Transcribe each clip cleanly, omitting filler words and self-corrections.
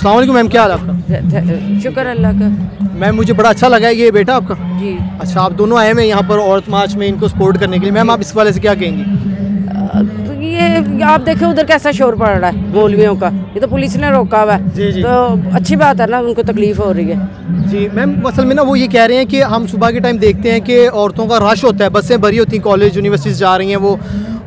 अस्सलाम वालेकुम मैम, क्या हाल है आपका? शुक्र अल्लाह का। मैम मुझे बड़ा अच्छा लगा है ये बेटा आपका। जी अच्छा, आप दोनों आए हैं यहाँ पर औरत मार्च में इनको सपोर्ट करने के लिए। मैम आप इस वाले से क्या कहेंगी? तो ये आप देखें उधर कैसा शोर पड़ रहा है मौलवियों का, ये तो पुलिस ने रोका हुआ है। जी, जी। तो अच्छी बात है ना, उनको तकलीफ हो रही है। जी मैम, असल में ना वो ये कह रहे हैं कि हम सुबह के टाइम देखते हैं कि औरतों का रश होता है, बसें भरी होती हैं, कॉलेज यूनिवर्सिटीज़ जा रही हैं वो,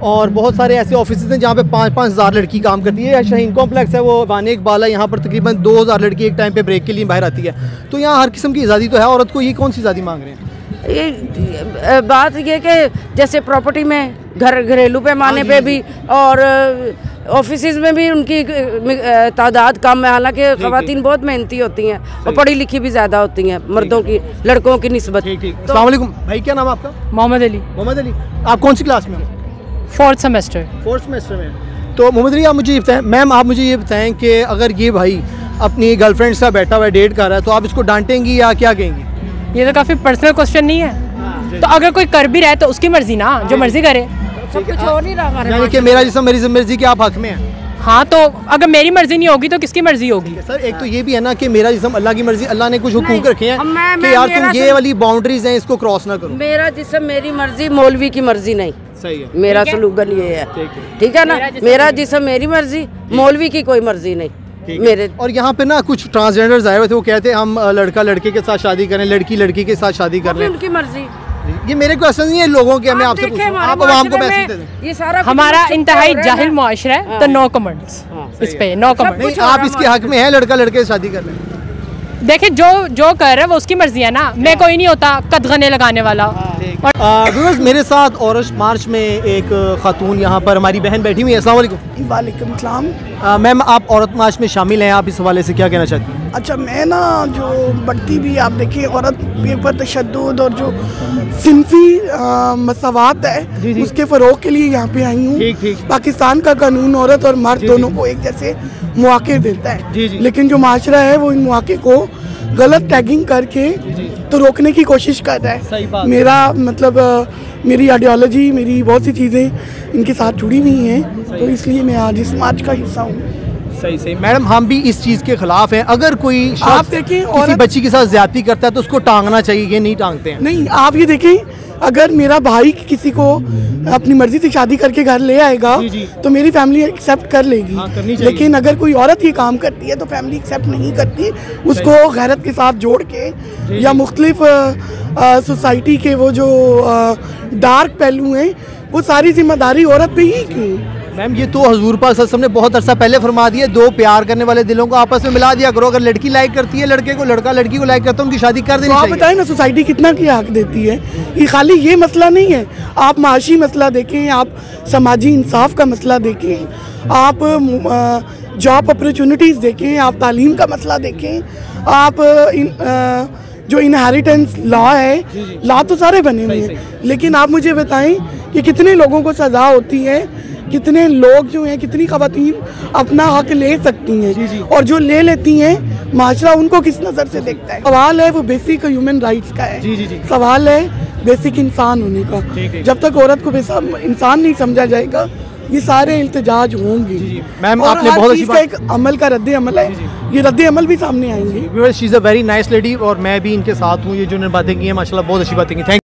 और बहुत सारे ऐसे ऑफिस हैं जहाँ पे 5-5 हज़ार लड़की काम करती है। शाहीन कॉम्प्लेक्स है वो वाने इकबाल है, यहाँ पर तकरीबन 2000 लड़की एक टाइम पे ब्रेक के लिए बाहर आती है। तो यहाँ हर किस्म की आज़ादी तो है, औरत को ये कौन सी आज़ादी मांग रहे हैं? ये बात ये कि जैसे प्रॉपर्टी में, घरेलू पैमाने पे भी और ऑफिसेज में भी उनकी तादाद कम है। हालांकि ख़वातीन बहुत मेहनती होती हैं और पढ़ी लिखी भी ज़्यादा होती हैं मर्दों की, लड़कों की निस्बत। अस्सलाम वालेकुम भाई, क्या नाम है आपका? मोहम्मद अली। मोहम्मद अली, आप कौन सी क्लास में हो? 4th semester. 4th सेमेस्टर में। तो मोहम्मद अली, आप मुझे ये बताएं, मैम आप मुझे ये बताएं कि अगर ये भाई अपनी गर्लफ्रेंड से बैठा हुआ है, डेट कर रहा है, तो आप इसको डांटेंगी या क्या कहेंगी? ये तो काफ़ी पर्सनल क्वेश्चन नहीं है। तो अगर कोई कर भी रहा है तो उसकी मर्जी ना, जो मर्जी करे। सब कुछ हो नहीं रहा, यानी कि मेरा जिस्म मेरी मर्जी के आप हक में हैं। हाँ, तो अगर मेरी मर्जी नहीं होगी तो किसकी मर्जी होगी? सर एक तो ये भी है ना कि मेरा जिस्म अल्लाह की मर्जी, अल्लाह ने कुछ हुकूक रखे हैं कि यार तुम ये वाली बाउंड्रीज हैं इसको क्रॉस ना करो। मेरा जिस्म मेरी मर्जी, मौलवी की मर्जी नहीं। सही है, मेरा स्लोगन ये है, ठीक है ना? मेरा जिस्म मेरी मर्जी, मौलवी की कोई मर्जी नहीं मेरे। और यहाँ पे ना कुछ ट्रांसजेंडर्स आए हुए थे, वो कहते हैं हम लड़का लड़के के साथ शादी करें, लड़की लड़की के साथ शादी कर रहे हैं। उनकी मर्जी, ये मेरे क्वेश्चन नहीं है लोगों के, मैं आपसे पूछूं, आप आवाम को मैसेज दे दें। ये सारा हमारा इंतहाई जाहिल मुआशरा है, तो नो कमेंट्स इस पे, नो कमेंट्स। नहीं, आप इसके हक में हैं, लड़का लड़के से शादी कर लें। देखिए जो कर रहा है वो उसकी मर्जी है ना, मैं कोई नहीं होता कदगने लगाने वाला। व्यूअर्स, मेरे साथ औरत मार्च में एक खातून यहाँ पर हमारी बहन बैठी हुई है। अस्सलाम वालेकुम। वालेकुम सलाम। मैम आप औरत मार्च में शामिल हैं, आप इस हवाले से क्या कहना चाहती हैं? अच्छा, मैं ना जो बढ़ती भी आप देखिए औरत के ऊपर तशद्दुद और जो सिंफी मसावात है उसके फ़रोग़ के लिए यहाँ पे आई हूँ। पाकिस्तान का कानून औरत और मर्द दोनों को एक जैसे मौके देता है, लेकिन जो माशरा है वो इन मौके को गलत टैगिंग करके तो रोकने की कोशिश कर रहा है। मेरा मतलब मेरी आइडियोलॉजी, मेरी बहुत सी चीज़ें इनके साथ जुड़ी हुई हैं, तो इसलिए मैं आज इस मार्च का हिस्सा हूँ। सही मैडम, हम भी इस चीज़ के खिलाफ हैं। अगर कोई आप देखें किसी बच्ची के साथ ज्यादती करता है तो उसको टांगना चाहिए, ये नहीं टांगते हैं। नहीं, आप ये देखें, अगर मेरा भाई किसी को अपनी मर्जी से शादी करके घर ले आएगा तो मेरी फैमिली एक्सेप्ट कर लेगी। लेकिन अगर कोई औरत ये काम करती है तो फैमिली एक्सेप्ट नहीं करती, उसको गैरत के साथ जोड़ के या मुख्तलिफ सोसाइटी के वो जो डार्क पहलू हैं वो सारी जिम्मेदारी औरत पे ही क्यों? मैम ये तो हजूर पाक सल्लल्लाहु अलैहि वसल्लम ने बहुत अरसा पहले फरमा दिया, दो प्यार करने वाले दिलों को आपस में मिला दिया करो। अगर लड़की लाइक करती है लड़के को, लड़का लड़की को लाइक करता है, उनकी शादी कर देनी चाहिए। आप बताएं ना, सोसाइटी कितना की हक देती है? ये खाली ये मसला नहीं है, आप माशी मसला देखें, आप समाजी इंसाफ का मसला देखें, आप जॉब अपॉर्चुनिटीज़ देखें, आप तालीम का मसला देखें, आप जो इनहेरिटेंस लॉ है, लॉ तो सारे बने हुए हैं, लेकिन आप मुझे बताएं कि कितने लोगों को सज़ा होती है, कितने लोग जो हैं, कितनी ख़वातीन अपना हक ले सकती हैं, और जो ले लेती हैं माशरा उनको किस नज़र से देखता है? सवाल है वो बेसिक ह्यूमन राइट्स का है, सवाल है बेसिक इंसान होने का। जब तक औरत को इंसान नहीं समझा जाएगा ये सारे इल्तिजाज होंगे। मैम आपने बहुत अच्छी बात, एक अमल का रद्द अमल है, ये रद्द अमल भी सामने आएंगे। She is a very nice lady और मैं भी इनके साथ हूँ। ये जो उन्होंने बातें की हैं माशाल्लाह बहुत अच्छी बातें की। थैंक